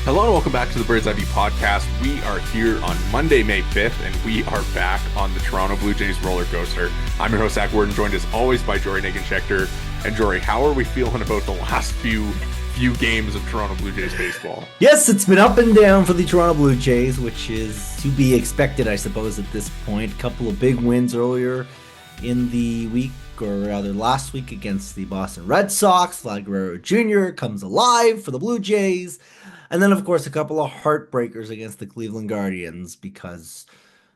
Hello and welcome back to the Bird's Eye View podcast. We are here on Monday, May 5th, and we are back on the Toronto Blue Jays roller coaster. I'm your host, Zach Worden, joined as always by Jori Negin-Shecter. And Jori, how are we feeling about the last few games of Toronto Blue Jays baseball? Yes, it's been up and down for the Toronto Blue Jays, which is to be expected, I suppose, at this point. A couple of big wins earlier in the week, or rather last week, against the Boston Red Sox. Vlad Guerrero Jr. comes alive for the Blue Jays. And then, of course, a couple of heartbreakers against the Cleveland Guardians, because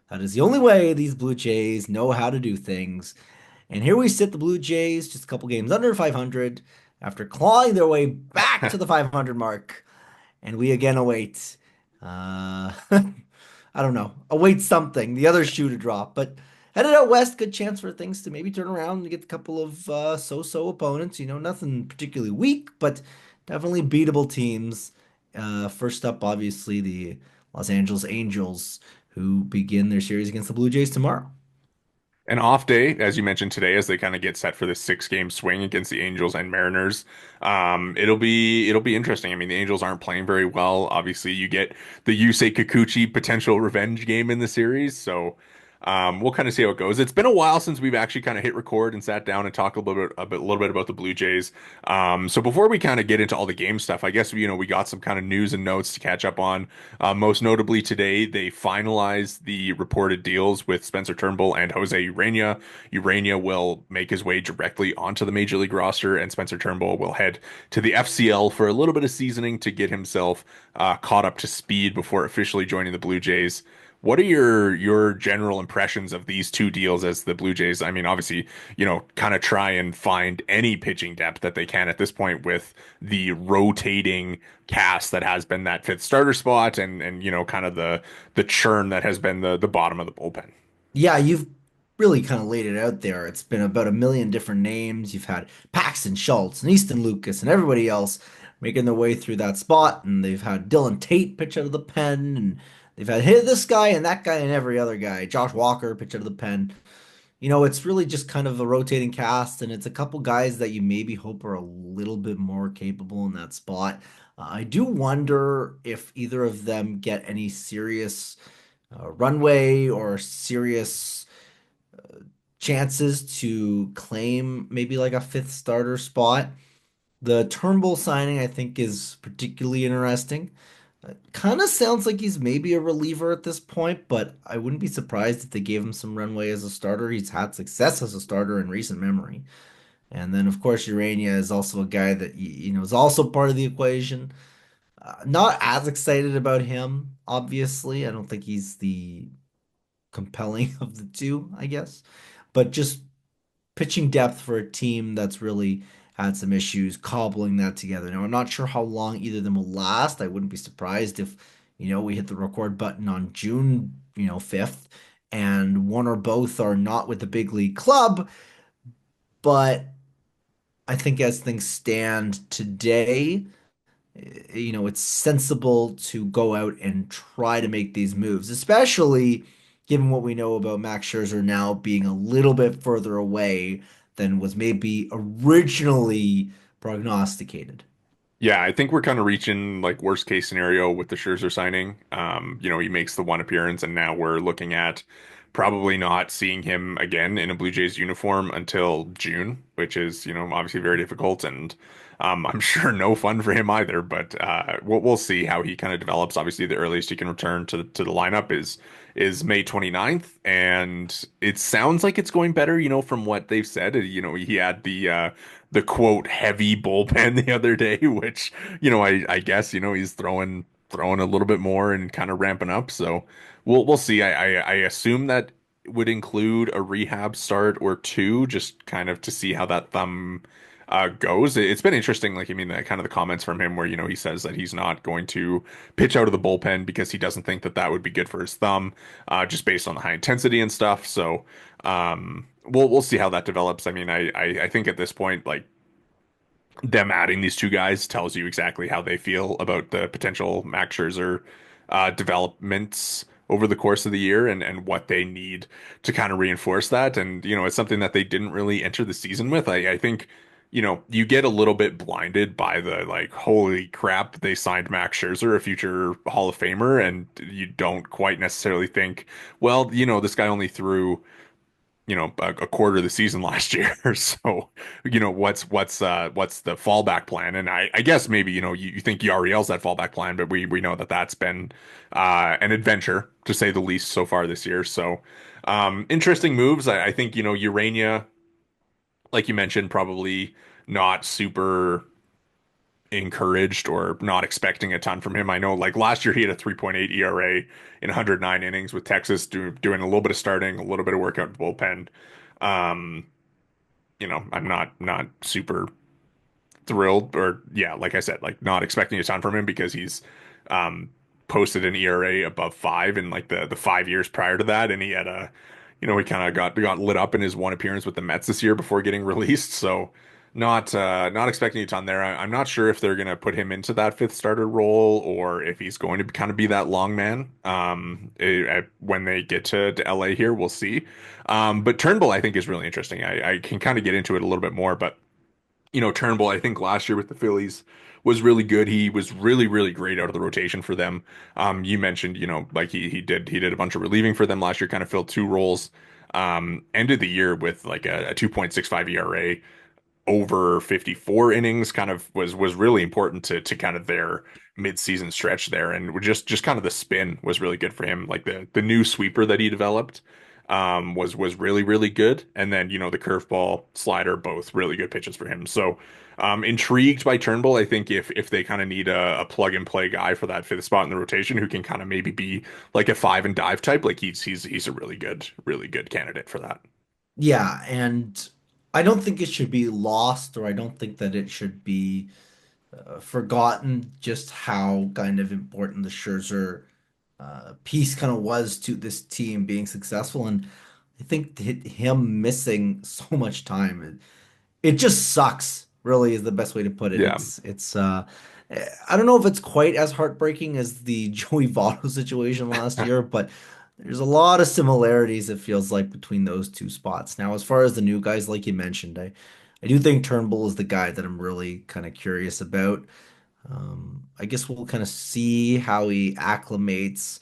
that is the only way these Blue Jays know how to do things. And here we sit, the Blue Jays, just a couple games under 500, after clawing their way back to the 500 mark. And we again await, I don't know, await something, the other shoe to drop. But headed out west, good chance for things to maybe turn around and get a couple of so-so opponents. You know, nothing particularly weak, but definitely beatable teams. First up, obviously, the Los Angeles Angels, who begin their series against the Blue Jays tomorrow. An off day, as you mentioned today, as they kind of get set for this 6-game swing against the Angels and Mariners. It'll be interesting. I mean, the Angels aren't playing very well. Obviously, you get the Yusei Kikuchi potential revenge game in the series, so we'll kind of see how it goes. It's been a while since we've actually kind of hit record and sat down and talked a little bit about the Blue Jays. So before we kind of get into all the game stuff, I guess we got some kind of news and notes to catch up on. Most notably today, they finalized the reported deals with Spencer Turnbull and José Ureña. Ureña will make his way directly onto the Major League roster, and Spencer Turnbull will head to the FCL for a little bit of seasoning to get himself caught up to speed before officially joining the Blue Jays. What are your general impressions of these two deals as the Blue Jays? I mean, obviously, kind of try and find any pitching depth that they can at this point with the rotating cast that has been that fifth starter spot and kind of the churn that has been the bottom of the bullpen. Yeah, you've really kind of laid it out there. It's been about a million different names. You've had Paxton Schultz and Easton Lucas and everybody else making their way through that spot, and they've had Dylan Tate pitch out of the pen, and they've had hit this guy and that guy and every other guy. Josh Walker pitch out of the pen. You know, it's really just kind of a rotating cast, and it's a couple guys that you maybe hope are a little bit more capable in that spot. I do wonder if either of them get any serious runway or serious chances to claim maybe like a fifth starter spot. The Turnbull signing, I think, is particularly interesting. Kind of sounds like he's maybe a reliever at this point, but I wouldn't be surprised if they gave him some runway as a starter. He's had success as a starter in recent memory. And then, of course, Ureña is also a guy that is also part of the equation. Not as excited about him, obviously. I don't think he's the compelling of the two, I guess. But just pitching depth for a team that's really had some issues cobbling that together. Now, I'm not sure how long either of them will last. I wouldn't be surprised if, we hit the record button on June, 5th, and one or both are not with the big league club. But I think as things stand today, it's sensible to go out and try to make these moves, especially given what we know about Max Scherzer now being a little bit further away than was maybe originally prognosticated. Yeah, I think we're kind of reaching like worst case scenario with the Scherzer signing. He makes the one appearance, and now we're looking at probably not seeing him again in a Blue Jays uniform until June, which is, obviously very difficult and I'm sure no fun for him either. But we'll see how he kind of develops. Obviously, the earliest he can return to the lineup is May 29th, and it sounds like it's going better, from what they've said. He had the quote heavy bullpen the other day, which, I guess, he's throwing a little bit more and kind of ramping up. So we'll see. I assume that would include a rehab start or two, just kind of to see how that thumb goes. It's been interesting. Like, I mean, the kind of the comments from him where, he says that he's not going to pitch out of the bullpen because he doesn't think that that would be good for his thumb, just based on the high intensity and stuff. So, we'll see how that develops. I mean, I think at this point, like, them adding these two guys tells you exactly how they feel about the potential Max Scherzer developments over the course of the year and what they need to kind of reinforce that. And, it's something that they didn't really enter the season with. I think you get a little bit blinded by the like, holy crap, they signed Max Scherzer, a future Hall of Famer, and you don't quite necessarily think, well, this guy only threw, a quarter of the season last year. So, what's the fallback plan? And I guess maybe, you think Yariel's that fallback plan, but we know that that's been an adventure to say the least so far this year. So, interesting moves. I think, Ureña, like you mentioned, probably not super encouraged or not expecting a ton from him. I know like last year he had a 3.8 ERA in 109 innings with Texas doing a little bit of starting, a little bit of work out in the bullpen. Um, I'm not super thrilled or yeah, like I said, like not expecting a ton from him because he's um posted an ERA above 5 in like the 5 years prior to that, and he had he kind of got lit up in his one appearance with the Mets this year before getting released. So not expecting a ton there. I'm not sure if they're gonna put him into that fifth starter role or if he's going to kind of be that long man. When they get to LA here, we'll see. But Turnbull I think is really interesting. I can kind of get into it a little bit more, but Turnbull, I think last year with the Phillies was really good. He was really, really great out of the rotation for them. You mentioned, like he did a bunch of relieving for them last year, kind of filled two roles. Ended the year with like a 2.65 ERA, over 54 innings, kind of was really important to kind of their mid-season stretch there, and just kind of the spin was really good for him. Like the new sweeper that he developed was really really good, and then the curveball slider, both really good pitches for him. So intrigued by Turnbull. I think if they kind of need a plug and play guy for that fifth spot in the rotation who can kind of maybe be like a five and dive type, like he's a really good candidate for that. Yeah, and I don't think it should be lost, or I don't think that it should be forgotten just how kind of important the Scherzer piece kind of was to this team being successful. And I think him missing so much time, it just sucks, really, is the best way to put it. Yeah. It's I don't know if it's quite as heartbreaking as the Joey Votto situation last year, but there's a lot of similarities, it feels like, between those two spots. Now, as far as the new guys, like you mentioned, I do think Turnbull is the guy that I'm really kind of curious about. I guess we'll kind of see how he acclimates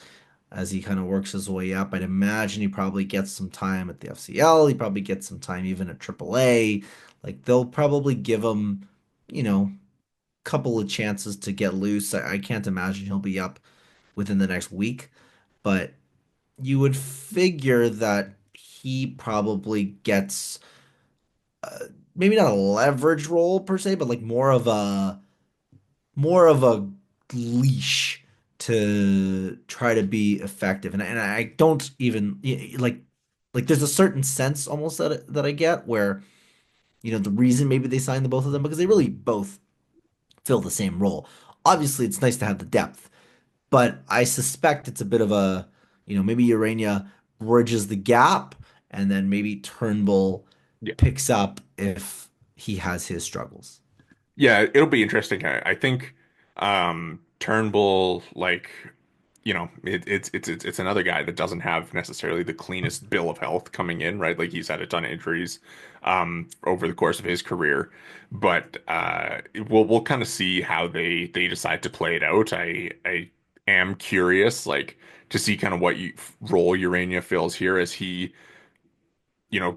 as he kind of works his way up. I'd imagine he probably gets some time at the FCL. He probably gets some time even at AAA. Like they'll probably give him, you know, couple of chances to get loose. I can't imagine he'll be up within the next week, but you would figure that he probably gets maybe not a leverage role per se, but like more of a leash to try to be effective. And I don't even like there's a certain sense almost that I get where the reason maybe they signed the both of them because they really both fill the same role. Obviously, it's nice to have the depth, but I suspect it's a bit of a maybe Ureña bridges the gap, and then maybe Turnbull picks up if he has his struggles. Yeah, it'll be interesting. I think Turnbull, like, it's another guy that doesn't have necessarily the cleanest bill of health coming in, right? Like he's had a ton of injuries over the course of his career, but we'll kind of see how they decide to play it out. I am curious, like, to see kind of what role Urania fills here as he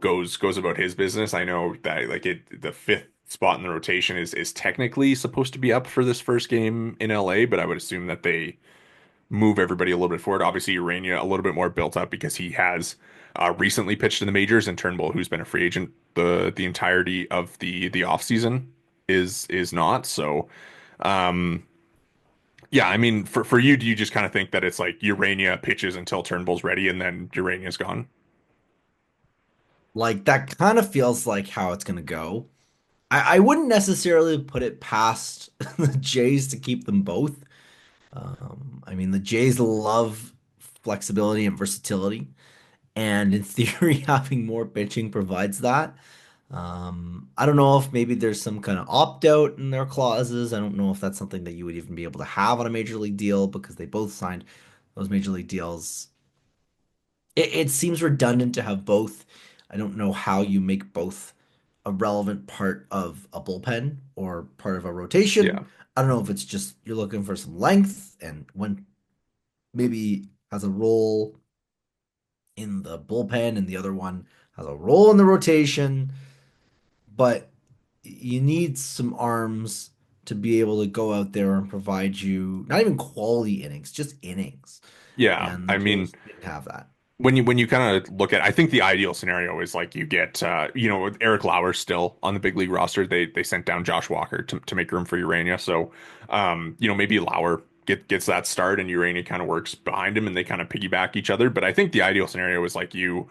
goes about his business. I know that like the fifth spot in the rotation is technically supposed to be up for this first game in LA, but I would assume that they move everybody a little bit forward. Obviously, Ureña a little bit more built up because he has recently pitched in the majors, and Turnbull, who's been a free agent the entirety of the off season, is not. So, um, yeah, I mean, for you, do you just kind of think that it's like Ureña pitches until Turnbull's ready, and then Ureña's gone? Like that kind of feels like how it's gonna go. I wouldn't necessarily put it past the Jays to keep them both. I mean, the Jays love flexibility and versatility, and in theory, having more pitching provides that. I don't know if maybe there's some kind of opt out in their clauses. I don't know if that's something that you would even be able to have on a major league deal because they both signed those major league deals. It seems redundant to have both. I don't know how you make both a relevant part of a bullpen or part of a Yeah. rotation. I don't know if it's just you're looking for some length and when maybe has a role in the bullpen and the other one has a role in the rotation, but you need some arms to be able to go out there and provide you not even quality innings, just innings. Yeah. And the I mean, Jays didn't have that. when you kind of look at, I think the ideal scenario is like you get with Eric Lauer still on the big league roster. They sent down Josh Walker to make room for Ureña. So maybe Lauer gets that start and Ureña kind of works behind him and they kind of piggyback each other. But I think the ideal scenario is like you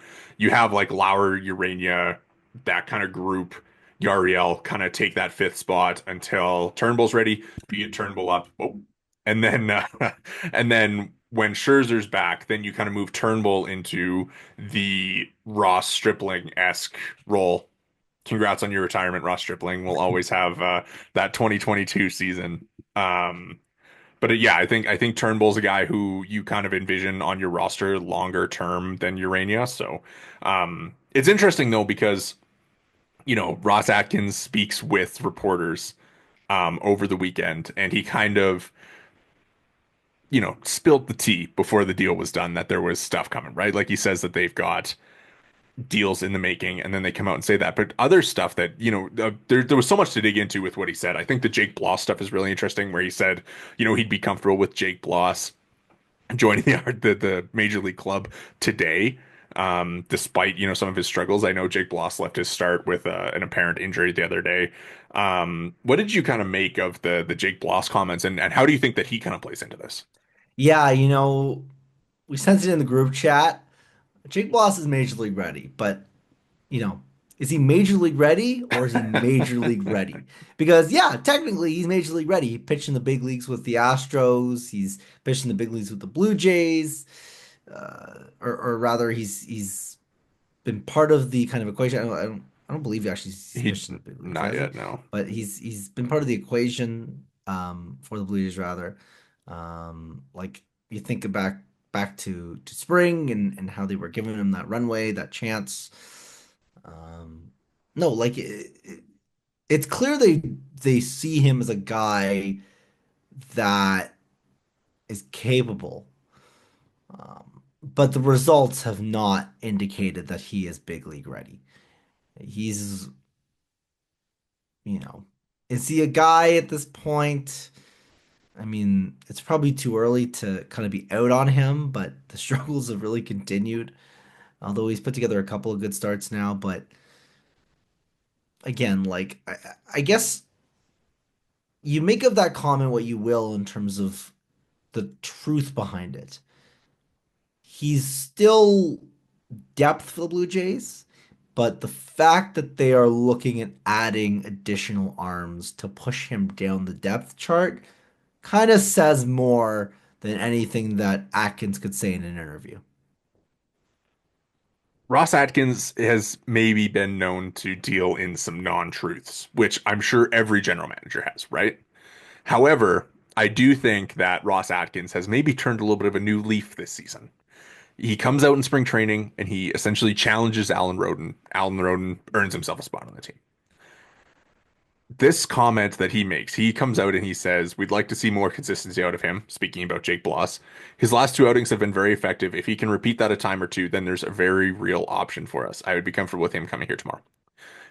have like Lauer, Ureña, that kind of group. Yariel kind of take that fifth spot until Turnbull's ready, be it Turnbull up. Oh, and then and then when Scherzer's back, then you kind of move Turnbull into the Ross Stripling-esque role. Congrats on your retirement, Ross Stripling. We'll always have that 2022 season. Um, but yeah, I think Turnbull's a guy who you kind of envision on your roster longer term than Urania. So it's interesting though because Ross Atkins speaks with reporters over the weekend, and he kind of spilled the tea before the deal was done that there was stuff coming, right? Like he says that they've got deals in the making, and then they come out and say that. But other stuff that, there was so much to dig into with what he said. I think the Jake Bloss stuff is really interesting, where he said, he'd be comfortable with Jake Bloss joining the Major League club today. Despite, some of his struggles. I know Jake Bloss left his start with an apparent injury the other day. What did you kind of make of the Jake Bloss comments, and how do you think that he kind of plays into this? Yeah, we sent it in the group chat. Jake Bloss is major league ready, but you know, is he major league ready or is he major league ready? Because yeah, technically he's major league ready. He pitched in the big leagues with the Astros. He's pitched in the big leagues with the Blue Jays. Or rather, he's been part of the kind of equation. I don't believe he actually he's He pitched in the big leagues, Not has he? yet, no. But he's been part of the equation for the Blue Jays rather. Like you think back to spring and how they were giving him that runway, that chance. Um, no, like it's clear they see him as a guy that is capable. But the results have not indicated that he is big league ready. He's, you know, is he a guy at this point? I mean, it's probably too early to kind of be out on him, but the struggles have really continued. Although he's put together a couple of good starts now, but again, like I guess you make of that comment what you will in terms of the truth behind it. He's still depth for the Blue Jays, but the fact that they are looking at adding additional arms to push him down the depth chart kind of says more than anything that Atkins could say in an interview. Ross Atkins has maybe been known to deal in some non-truths, which I'm sure every general manager has, right? However, I do think that Ross Atkins has maybe turned a little bit of a new leaf this season. He comes out in spring training and he essentially challenges Alan Roden. Alan Roden earns himself a spot on the team. This comment that he makes, he comes out and he says, we'd like to see more consistency out of him, speaking about Jake Bloss. His last two outings have been very effective. If he can repeat that a time or two, then there's a very real option for us. I would be comfortable with him coming here tomorrow.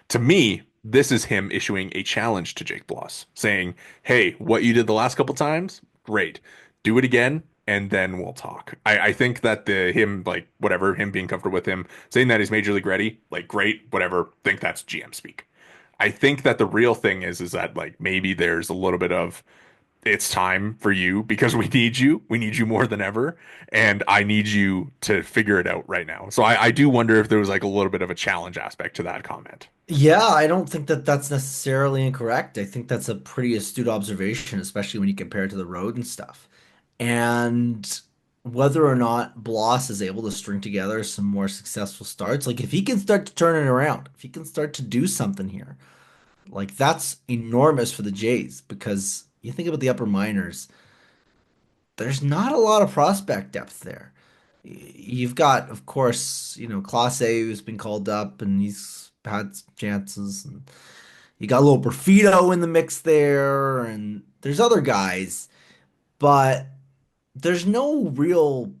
To me, this is him issuing a challenge to Jake Bloss, saying, hey, what you did the last couple times, great. Do it again, and then we'll talk. I think that him being comfortable with him, saying that he's major league ready, like, great, whatever, think that's GM speak. I think that the real thing is that like maybe there's a little bit of it's time for you because we need you. We need you more than ever. And I need you to figure it out right now. So I do wonder if there was like a little bit of a challenge aspect to that comment. Yeah, I don't think that that's necessarily incorrect. I think that's a pretty astute observation, especially when you compare it to the road and stuff. And whether or not Bloss is able to string together some more successful starts, like if he can start to turn it around, if he can start to do something here, like that's enormous for the Jays because you think about the upper minors, there's not a lot of prospect depth there. You've got, of course, Clase who's been called up and he's had chances. And you got a little Perfito in the mix there, and there's other guys, but there's no real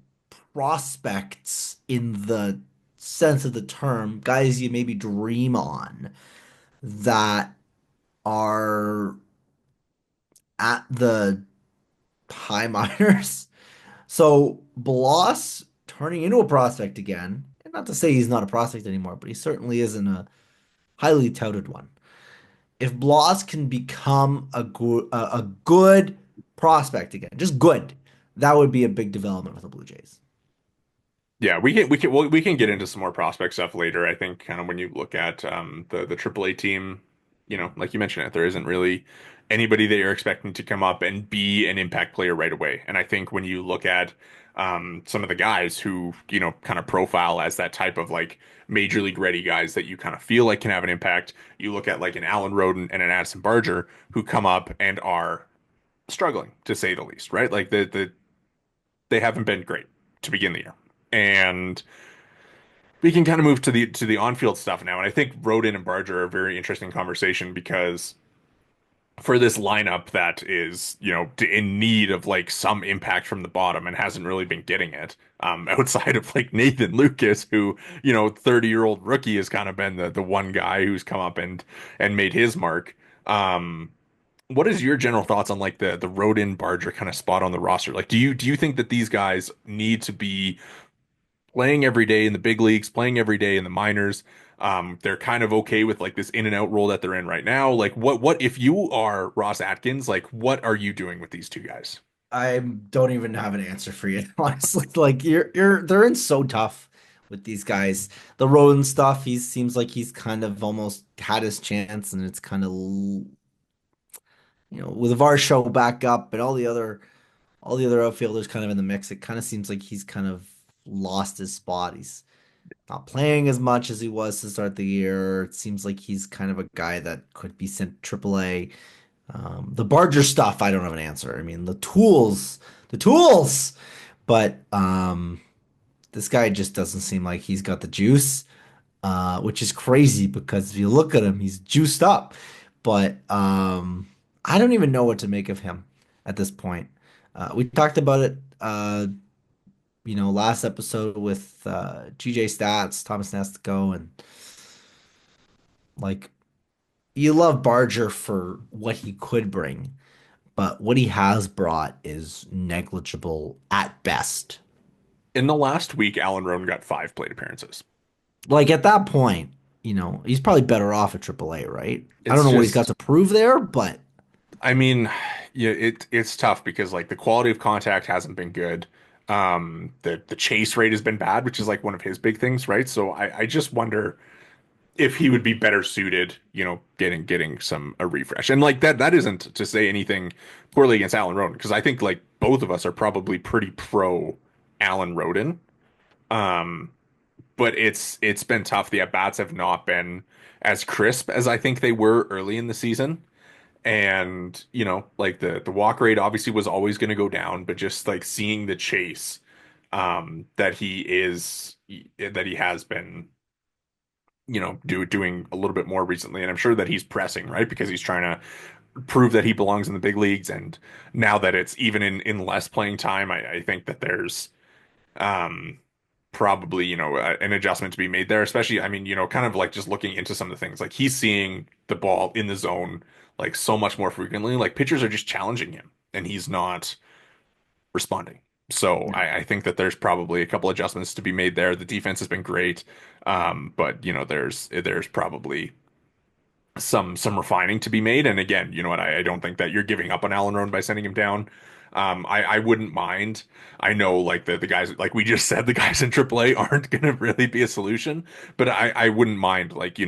prospects in the sense of the term, guys you maybe dream on that are at the high minors. So Bloss turning into a prospect again, and not to say he's not a prospect anymore, but he certainly isn't a highly touted one. If Bloss can become a good prospect again, just good, that would be a big development for the Blue Jays. Yeah, we can get into some more prospect stuff later. I think kind of when you look at the AAA team, like you mentioned it, there isn't really anybody that you're expecting to come up and be an impact player right away. And I think when you look at some of the guys who, kind of profile as that type of like major league ready guys that you kind of feel like can have an impact, you look at like an Alan Roden and an Addison Barger who come up and are struggling to say the least, right? Like they haven't been great to begin the year. And we can kind of move to the on-field stuff now, and I think Roden and Barger are a very interesting conversation because for this lineup that is, in need of like some impact from the bottom and hasn't really been getting it, outside of like Nathan Lucas, who, 30-year-old rookie has kind of been the one guy who's come up and made his mark. Um, what is your general thoughts on like the Roden Barger kind of spot on the roster? Like, do you think that these guys need to be playing every day in the big leagues, playing every day in the minors? They're kind of okay with like this in and out role that they're in right now. Like what if you are Ross Atkins, like what are you doing with these two guys? I don't even have an answer for you, honestly. Like you're they're in so tough with these guys. The Roden stuff, he seems like he's kind of almost had his chance, and it's kind of with Varsho back up and all the other outfielders kind of in the mix, it kind of seems like he's kind of lost his spot. He's not playing as much as he was to start the year. It seems like he's kind of a guy that could be sent AAA. The Barger stuff, I don't have an answer. I mean, the tools, but this guy just doesn't seem like he's got the juice, which is crazy because if you look at him, he's juiced up. But I don't even know what to make of him at this point. We talked about it, last episode with GJ Stats, Thomas Nestico, and like you love Barger for what he could bring, but what he has brought is negligible at best. In the last week, Alan Roden got 5 plate appearances. Like at that point, he's probably better off at AAA, right? I don't It's know what he's got just, to prove there, but I mean, yeah, it's tough because like the quality of contact hasn't been good. The chase rate has been bad, which is like one of his big things, right? So I just wonder if he would be better suited, getting some a refresh. And like that isn't to say anything poorly against Alan Roden, because I think like both of us are probably pretty pro Alan Roden. Um, but it's been tough. The at-bats have not been as crisp as I think they were early in the season. And, like the walk rate obviously was always going to go down, but just like seeing the chase that he has been doing a little bit more recently. And I'm sure that he's pressing, right? Because he's trying to prove that he belongs in the big leagues. And now that it's even in less playing time, I think that there's um, probably, an adjustment to be made there, especially, I mean, kind of like just looking into some of the things, like he's seeing the ball in the zone like so much more frequently. Like pitchers are just challenging him and he's not responding. So I think that there's probably a couple adjustments to be made there. The defense has been great. But there's probably some refining to be made. And again, you know what? I don't think that you're giving up on Alan Roan by sending him down. I wouldn't mind. I know like the guys like we just said the guys in AAA aren't gonna really be a solution, but I wouldn't mind like you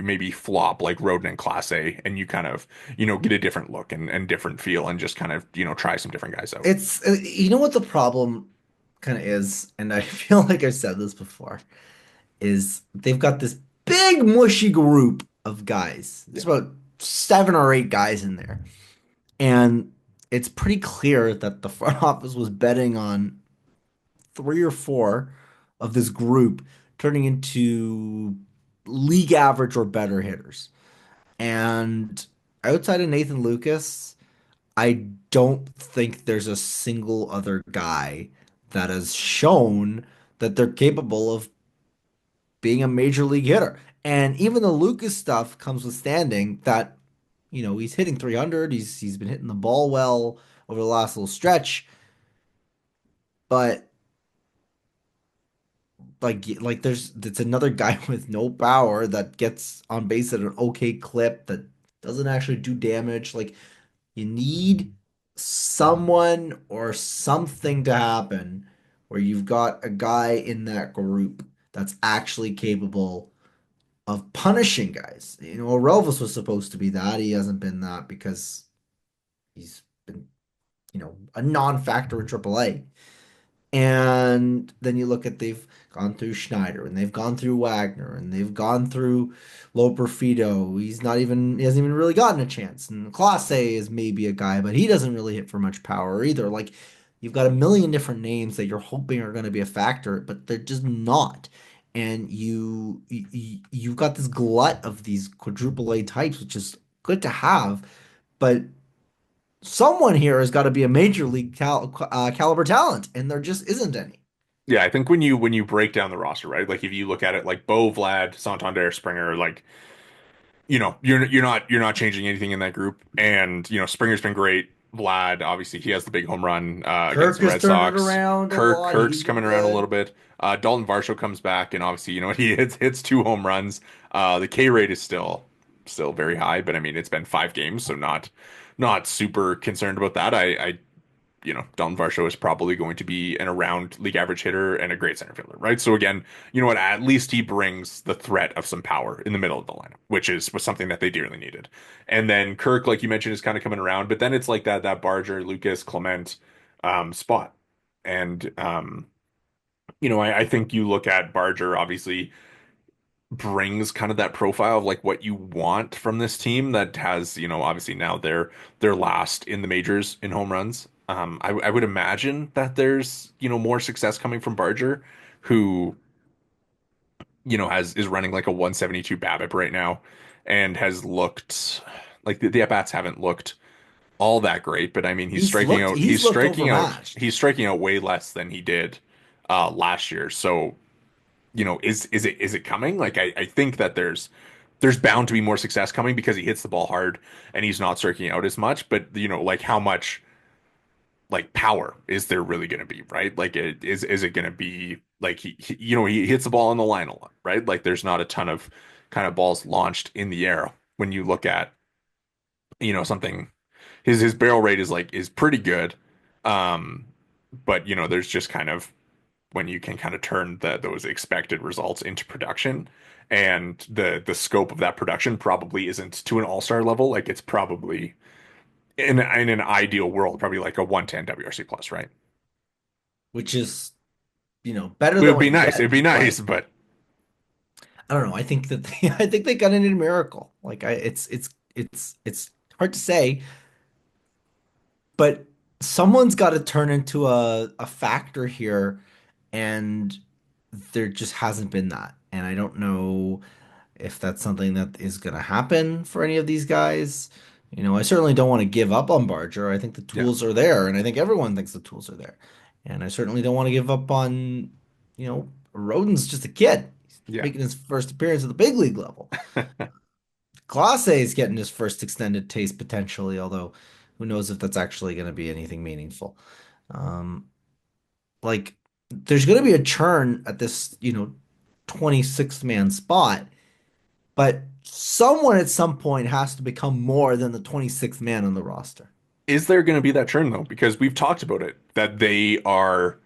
maybe flop like Roden in Class A and you kind of get a different look and different feel and just kind of try some different guys out. it's you know what the problem kind of is, and I feel like I've said this before, is they've got this big mushy group of guys. There's Yeah. about 7 or 8 guys in there. And it's pretty clear that the front office was betting on 3 or 4 of this group turning into league average or better hitters. And outside of Nathan Lucas, I don't think there's a single other guy that has shown that they're capable of being a major league hitter. And even the Lucas stuff comes with standing that, he's hitting 300. He's been hitting the ball well over the last little stretch, but like there's it's another guy with no power that gets on base at an okay clip that doesn't actually do damage. Like you need someone or something to happen where you've got a guy in that group that's actually capable of punishing guys. Relvis was supposed to be that. He hasn't been that because he's been, a non-factor in AAA. And then you look at they've gone through Schneider and they've gone through Wagner and they've gone through Loper-Fido. He hasn't even really gotten a chance. And Clase is maybe a guy, but he doesn't really hit for much power either. Like you've got a million different names that you're hoping are going to be a factor, but they're just not. And you've got this glut of these quadruple A types, which is good to have, but someone here has got to be a major league caliber talent, and there just isn't any. Yeah, I think when you break down the roster, right? Like if you look at it like Bo, Vlad, Santander, Springer, like you're not changing anything in that group. And Springer's been great. Vlad, obviously, he has the big home run against Kirk the has Red turned it Sox. around a lot. Kirk's He's been coming around a little good. bit. Dalton Varsho comes back, and obviously, he hits two home runs. The K rate is still very high, but I mean, it's been 5 games, so not super concerned about that. Dalton Varsho is probably going to be an around league average hitter and a great center fielder, right? So again, you know what? At least he brings the threat of some power in the middle of the lineup, which was something that they dearly needed. And then Kirk, like you mentioned, is kind of coming around, but then it's like that Barger, Lucas, Clement spot. And I think you look at Barger, obviously brings kind of that profile of like what you want from this team that has, obviously now they're last in the majors in home runs. I would imagine that there's, more success coming from Barger, who, has is running like a 172 BABIP right now and has looked like the at-bats haven't looked all that great, but I mean He's looked overmatched, he's striking out way less than he did last year. So is it coming? Like I think that there's bound to be more success coming because he hits the ball hard and he's not striking out as much. But like how much like power is there really going to be, right? Like is it going to be like he hits the ball on the line a lot, right? Like there's not a ton of kind of balls launched in the air when you look at something. His barrel rate is pretty good, um, but there's just kind of when you can kind of turn those expected results into production. And the scope of that production probably isn't to an all-star level. Like it's probably in an ideal world, probably like a 110 WRC plus, right? which is, better It than would what be you nice. get. It'd be But nice, but I don't know. I think that I think they got into a miracle. Like it's hard to say, but someone's got to turn into a factor here, and there just hasn't been that. And I don't know if that's something that is going to happen for any of these guys. I certainly don't want to give up on Barger. I think the yeah, tools are there, and I think everyone thinks the tools are there. And I certainly don't want to give up on, Rodon's just a kid. He's yeah. making his first appearance at the big league level. Clase is getting his first extended taste potentially, although who knows if that's actually going to be anything meaningful. Um, like, there's going to be a churn at this, 26th man spot, but someone at some point has to become more than the 26th man on the roster. Is there going to be that churn though? Because we've talked about it that they are,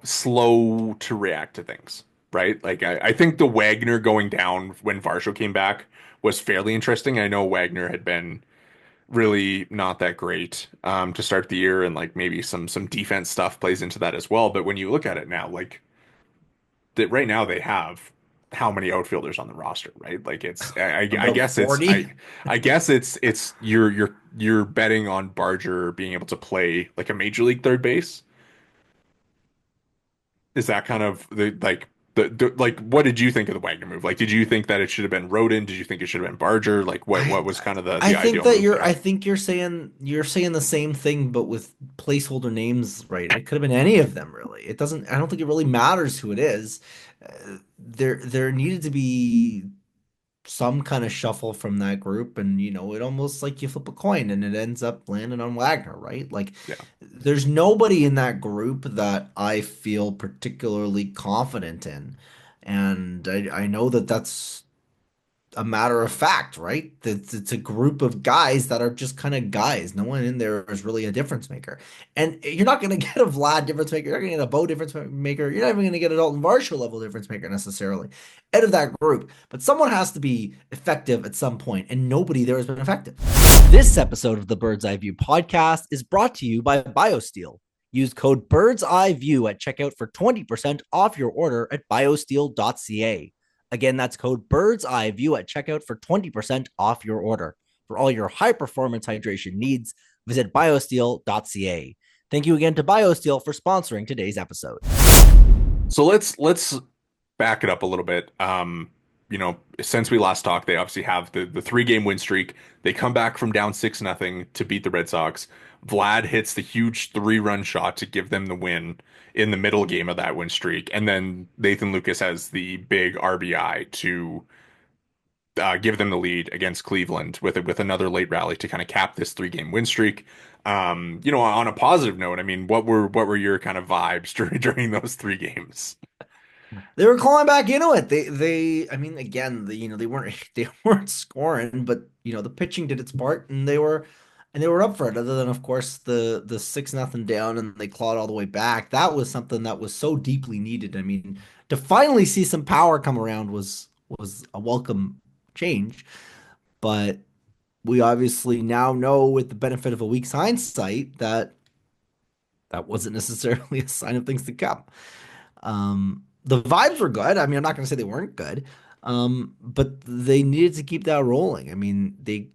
slow to react to things, right? Like I think the Wagner going down when Varsho came back was fairly interesting. I know Wagner had been really not that great to start the year, and like maybe some defense stuff plays into that as well. But when you look at it now, like that right now they have how many outfielders on the roster, right? Like it's I About guess it's 40. I guess it's you're betting on Barger being able to play like a major league third base. Is that kind of the like? like, what did you think of the Wagner move? Like, did you think that it should have been Roden? Did you think it should have been Barger? Like, what I was kind of the I the think ideal that move you're there? I think you're saying the same thing but with placeholder names, right? It could have been any of them really. I don't think it really matters who it is. There needed to be some kind of shuffle from that group, and it almost like you flip a coin and it ends up landing on Wagner, right? Like Yeah. there's nobody in that group that I feel particularly confident in. And I know that that's a matter of fact, right? It's a group of guys that are just kind of guys. No one in there is really a difference maker. And you're not going to get a Vlad difference maker. You're not going to get a Bo difference maker. You're not even going to get a Dalton Varsho level difference maker necessarily out of that group. But someone has to be effective at some point, and nobody there has been effective. This episode of the Bird's Eye View podcast is brought to you by BioSteel. Use code Bird's Eye View at checkout for 20% off your order at biosteel.ca. Again, that's code Bird's Eye View at checkout for 20% off your order. For all your high performance hydration needs, visit biosteel.ca. Thank you again to BioSteel for sponsoring today's episode. So let's back it up a little bit. Since we last talked, they obviously have the 3 game win streak. They come back from down 6-0 to beat the Red Sox. Vlad hits the huge 3-run shot to give them the win in the middle game of that win streak, and then Nathan Lucas has the big RBI to give them the lead against Cleveland with another late rally to kind of cap this 3 game win streak. On a positive note, I mean, what were your kind of vibes during those 3 games? They were calling back into it. I mean, again, they weren't they weren't scoring, but the pitching did its part, and they were up for it. Other than, of course, the 6-0 down, and they clawed all the way back. That was something that was so deeply needed. I mean, to finally see some power come around was a welcome change. But we obviously now know, with the benefit of a week's hindsight, that that wasn't necessarily a sign of things to come. The vibes were good. I mean, I'm not going to say they weren't good, but they needed to keep that rolling. I mean, they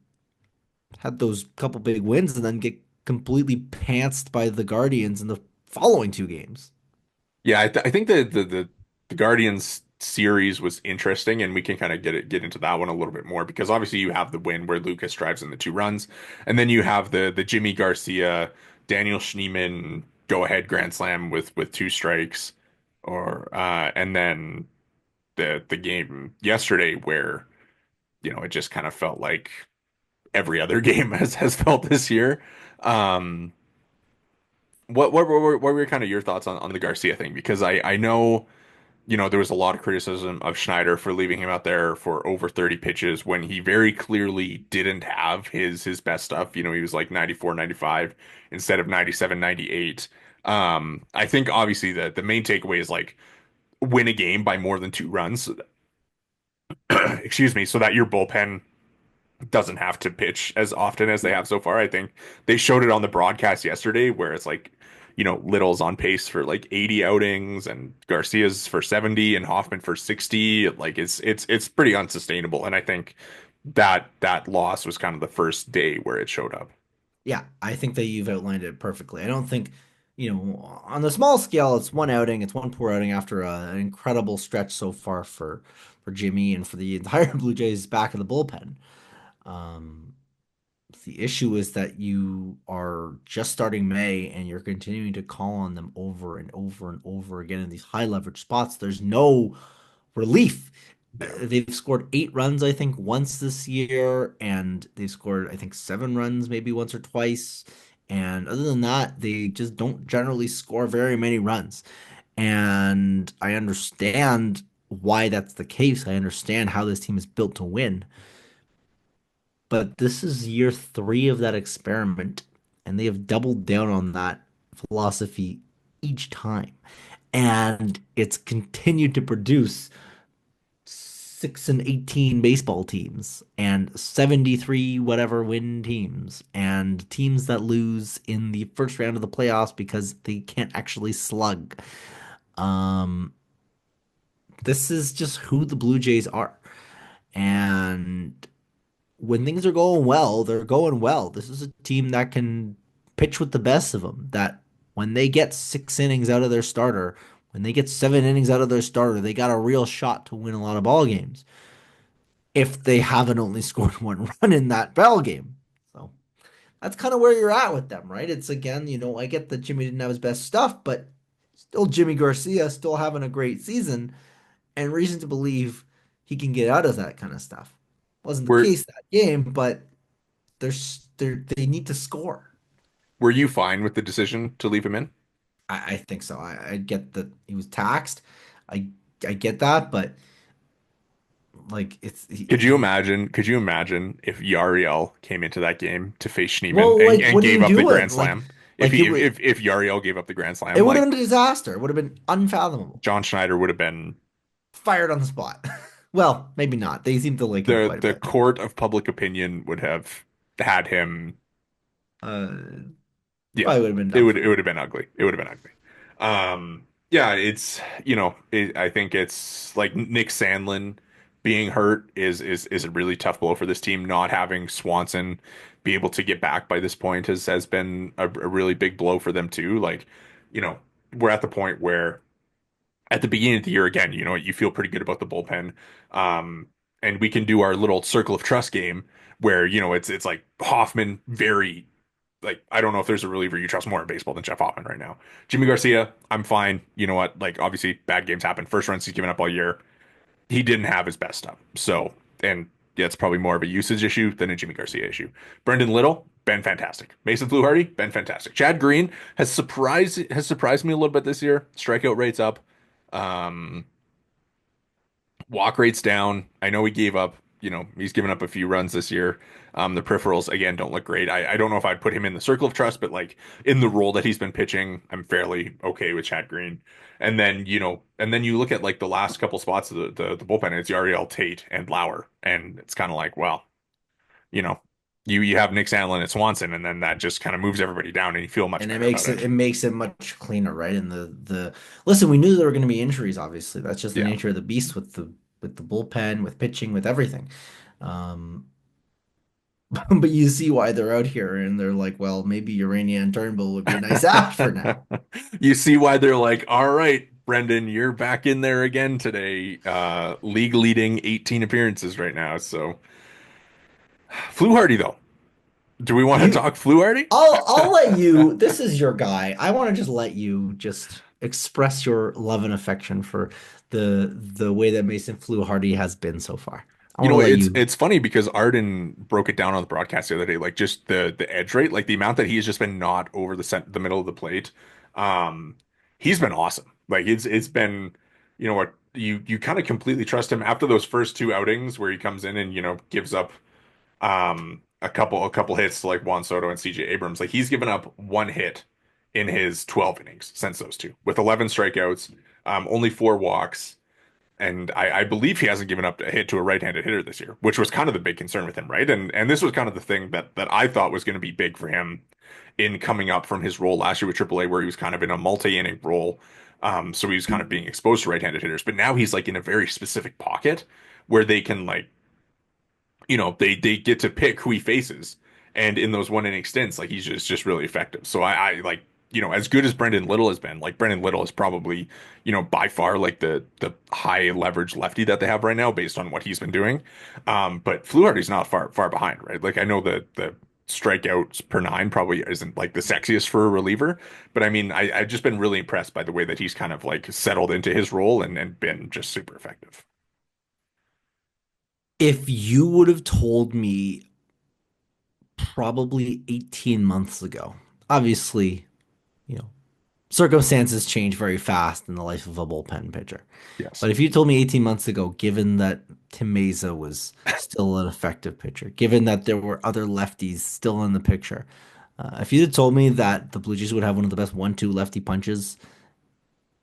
had those couple big wins and then get completely pantsed by the Guardians in the following 2 games. Yeah, I think the Guardians series was interesting, and we can kind of get into that one a little bit more because obviously you have the win where Lucas drives in the 2 runs, and then you have the Jimmy Garcia, Daniel Schneemann go ahead grand slam with 2 strikes, or and then the game yesterday where it just kind of felt like every other game has felt this year. Um, what were kind of your thoughts on the Garcia thing? Because I know. There was a lot of criticism of Schneider for leaving him out there for over 30 pitches when he very clearly didn't have his best stuff. He was like 94, 95 instead of 97, 98. I think obviously the main takeaway is like win a game by more than 2 runs. Excuse me, so that your bullpen doesn't have to pitch as often as they have so far. I think they showed it on the broadcast yesterday where it's like, Little's on pace for like 80 outings and Garcia's for 70 and Hoffman for 60. Like it's pretty unsustainable. And I think that loss was kind of the first day where it showed up. Yeah, I think that you've outlined it perfectly. I don't think, on the small scale, it's one outing, it's one poor outing after an incredible stretch so far for Jimmy and for the entire Blue Jays back in the bullpen. Um, the issue is that you are just starting May and you're continuing to call on them over and over and over again in these high leverage spots. There's no relief. Yeah. They've scored 8 runs, I think, once this year, and they've scored, I think, 7 runs maybe once or twice. And other than that, they just don't generally score very many runs. And I understand why that's the case. I understand how this team is built to win. But this is year 3 of that experiment, and they have doubled down on that philosophy each time. And it's continued to produce 6-18 baseball teams and 73 whatever win teams and teams that lose in the first round of the playoffs because they can't actually slug. Um, this is just who the Blue Jays are. And when things are going well, they're going well. This is a team that can pitch with the best of them. That when they get 6 innings out of their starter, When they get 7 innings out of their starter, they got a real shot to win a lot of ball games if they haven't only scored one run in that ball game. So that's kind of where you're at with them, right? It's again, I get that Jimmy didn't have his best stuff, but still Jimmy Garcia still having a great season and reason to believe he can get out of that kind of stuff. Wasn't the Were case that game, but they need to score. were you fine with the decision to leave him in? I think so. I get that he was taxed. I I get that, but like Could you imagine if Yariel came into that game to face Schneemann well, like and what are you gave up the doing? grand slam? If Like he if Yariel gave up the grand it slam, would have like been a disaster. It would have been unfathomable. John Schneider would have been Fired on the spot. Well, maybe not. They seem to like him quite a the bit. court of public opinion would have had him. Uh, Yeah, Probably would have been done for it good. would have been ugly. It would have been ugly. Yeah, it's I think it's like Nick Sandlin being hurt is a really tough blow for this team. Not having Swanson be able to get back by this point has been a really big blow for them too. Like, you know, we're at the point where at the beginning of the year again, you feel pretty good about the bullpen. And we can do our little circle of trust game where, it's like Hoffman very like I don't know if there's a reliever you trust more in baseball than Jeff Hoffman right now. Jimmy Garcia, I'm fine. You know what? Like obviously bad games happen. First runs he's given up all year. He didn't have his best stuff. So and yeah, it's probably more of a usage issue than a Jimmy Garcia issue. Brendan Little, been fantastic. Mason Fluharty, been fantastic. Chad Green has surprised me a little bit this year. Strikeout rate's up. Um, Walk rate's down. I know he gave up, he's given up a few runs this year. The peripherals, again, don't look great. I don't know if I'd put him in the circle of trust, but like in the role that he's been pitching, I'm fairly okay with Chad Green. And then you look at like the last couple spots of the bullpen, and it's Yariel Tate and Lauer. And it's kind of like, well, you know, you have Nick Sandlin and Swanson, and then that just kind of moves everybody down and you feel much And it better makes about it it. it makes it much cleaner, right? And the listen, we knew there were going to be injuries, obviously. That's just the Yeah. nature of the beast with the bullpen, with pitching, with everything. Um, but you see why they're out here, and they're like, well, maybe Ureña and Turnbull would be a nice add for now. You see why they're like, all right, Brendan, you're back in there again today. League leading 18 appearances right now. So Fluharty though. Do we want to You, talk Fluharty? I'll let you. This is your guy. I want to just let you just express your love and affection for the way that Mason Fluharty has been so far. I You want to know, let it's you. it's funny because Arden broke it down on the broadcast the other day, like just the edge rate, like the amount that he has just been not over the middle of the plate. Um, he's been awesome. Like it's been, what you kind of completely trust him after those first two outings where he comes in and gives up a couple hits to like Juan Soto and CJ Abrams. Like he's given up one hit in his 12 innings since those two, with 11 strikeouts, only four walks. And I believe he hasn't given up a hit to a right-handed hitter this year, which was kind of the big concern with him, right? And this was kind of the thing that I thought was going to be big for him in coming up from his role last year with AAA, where he was kind of in a multi-inning role. So he was kind of being exposed to right-handed hitters, but now he's like in a very specific pocket where they can like they get to pick who he faces, and in those one inning stints, like he's just really effective. So I like as good as Brendan Little has been, like Brendan Little is probably by far like the high leverage lefty that they have right now based on what he's been doing. But Fluharty's not far behind, right? Like I know the strikeouts per nine probably isn't like the sexiest for a reliever, but I mean I've just been really impressed by the way that he's kind of like settled into his role and been just super effective. If you would have told me probably 18 months ago, obviously, you know, circumstances change very fast in the life of a bullpen pitcher. Yes. But if you told me 18 months ago, given that Tim Mesa was still an effective pitcher, given that there were other lefties still in the picture, if you had told me that the Blue Jays would have one of the best 1-2 lefty punches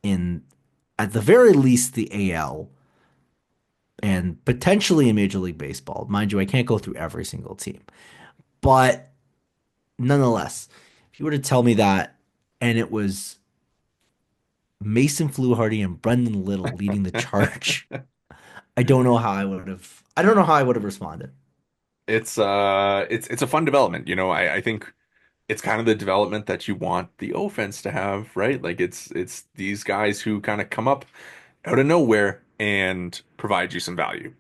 in, at the very least, the AL and potentially in Major League Baseball, mind you, I can't go through every single team, but nonetheless, if you were to tell me that and it was Mason Fluharty and Brendan Little leading the charge, I don't know how I would have responded. It's a fun development. I think it's kind of the development that you want the offense to have, right? Like it's these guys who kind of come up out of nowhere and provide you some value.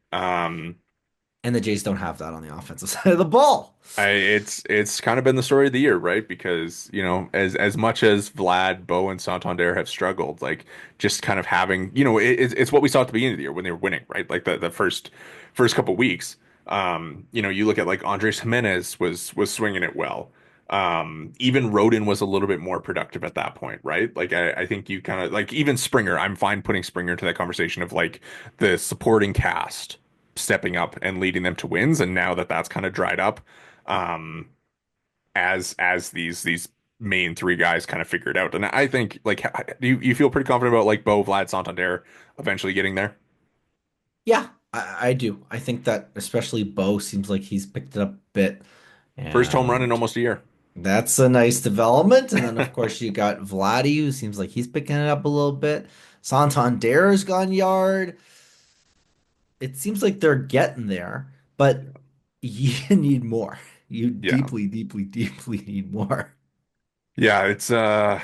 And the Jays don't have that on the offensive side of the ball. It's kind of been the story of the year, right? Because, as much as Vlad, Bo, and Santander have struggled, like just kind of having, it's what we saw at the beginning of the year when they were winning, right? Like the first couple weeks. You look at like Andres Jimenez was swinging it well. Even Roden was a little bit more productive at that point, right? Like I think you kind of like even Springer, I'm fine putting Springer into that conversation of like the supporting cast stepping up and leading them to wins. And now that that's kind of dried up, um, as these main three guys kind of figure it out. And I think like you feel pretty confident about like Bo, Vlad, Santander eventually getting there. Yeah, I do. I think that especially Bo seems like he's picked it up a bit, First home run in and almost a year. that's a nice development. And then of course you got Vladdy, who seems like he's picking it up a little bit. Santander's gone yard. It seems like they're getting there, but you need more. You Yeah. deeply, deeply, deeply need more. Yeah, it's going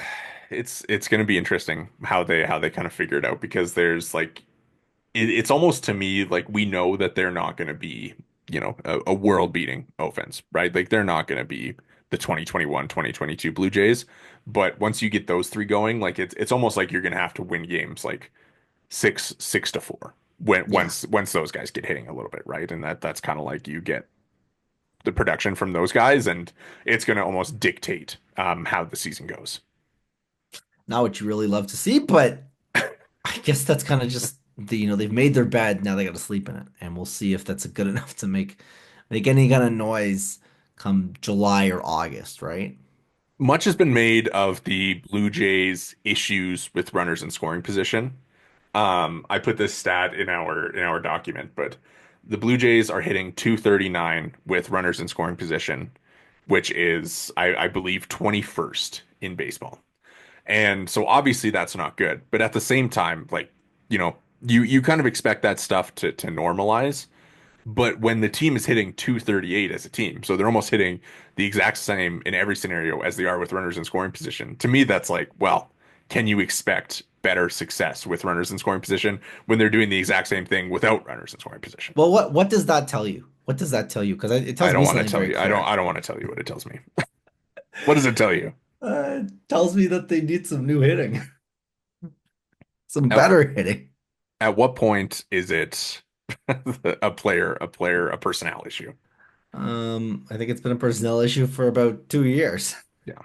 to be interesting how they kind of figure it out because there's like it's almost to me like we know that they're not going to be, a world-beating offense, right? Like they're not going to be the 2021, 2022 Blue Jays, but once you get those three going, like it's almost like you're going to have to win games like 6-4 when Yeah. once those guys get hitting a little bit, right? And that's kind of like you get the production from those guys, and it's going to almost dictate how the season goes. Not what you really love to see, but I guess that's kind of just they've made their bed, now they got to sleep in it. And we'll see if that's good enough to make any kind of noise come July or August, right? Much has been made of the Blue Jays' issues with runners in scoring position. I put this stat in our document, but the Blue Jays are hitting 239 with runners in scoring position, which is, I believe, 21st in baseball. And so obviously that's not good. But at the same time, like, you kind of expect that stuff to normalize. But when the team is hitting 238 as a team, so they're almost hitting the exact same in every scenario as they are with runners in scoring position. To me, that's like, well, can you expect better success with runners in scoring position when they're doing the exact same thing without runners in scoring position? Well, what does that tell you? What does that tell you? Because it I tells don't me want to something tell very you. I don't clear. I don't want to tell you what it tells me. What does it tell you? It tells me that they need some new hitting, some At, better hitting. at what point is it a personnel issue? I think it's been a personnel issue for about 2 years. Yeah.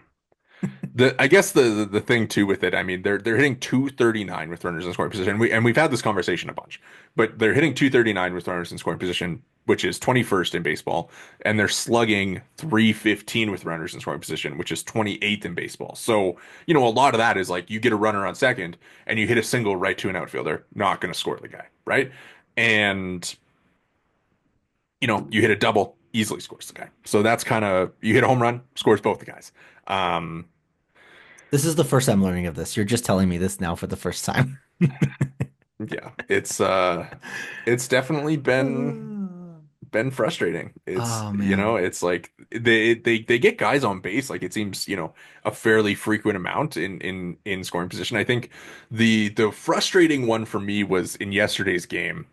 I guess the thing too with it, I mean, they're hitting 239 with runners in scoring position. We've had this conversation a bunch, but they're hitting 239 with runners in scoring position, which is 21st in baseball, and they're slugging 315 with runners in scoring position, which is 28th in baseball. So, a lot of that is like you get a runner on second and you hit a single right to an outfielder, not going to score the guy, right? And you hit a double, easily scores the guy. So that's kind of you hit a home run, scores both the guys. Um, This is the first I'm learning of this. You're just telling me this now for the first time. Yeah, it's definitely been frustrating. It's Oh man. it's like they get guys on base like it seems, a fairly frequent amount in scoring position. I think the frustrating one for me was in yesterday's game,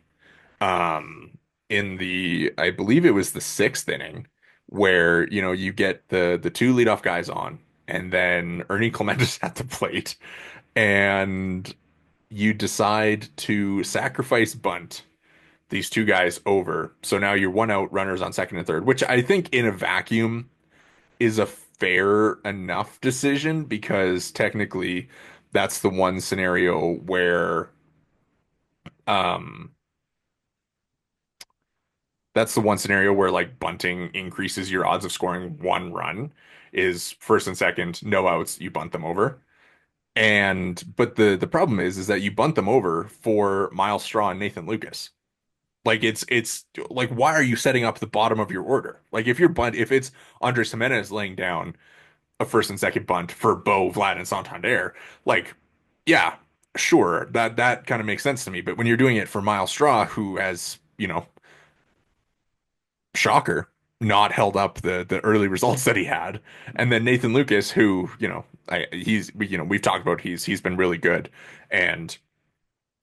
um in the I believe it was the sixth inning where, you get the two leadoff guys on and then Ernie Clementis at the plate and you decide to sacrifice bunt these two guys over. So now you're one out runners on second and third, which I think in a vacuum is a fair enough decision because technically that's the one scenario where um like bunting increases your odds of scoring one run is first and second, no outs, you bunt them over. But the problem is that you bunt them over for Miles Straw and Nathan Lucas. Like it's like why are you setting up the bottom of your order? Like if it's Andres Jimenez laying down a first and second bunt for Bo, Vlad, and Santander, like yeah, sure, that kind of makes sense to me. But when you're doing it for Miles Straw, who has, shocker, not held up the early results that he had. And then Nathan Lucas, who, we've talked about he's been really good. And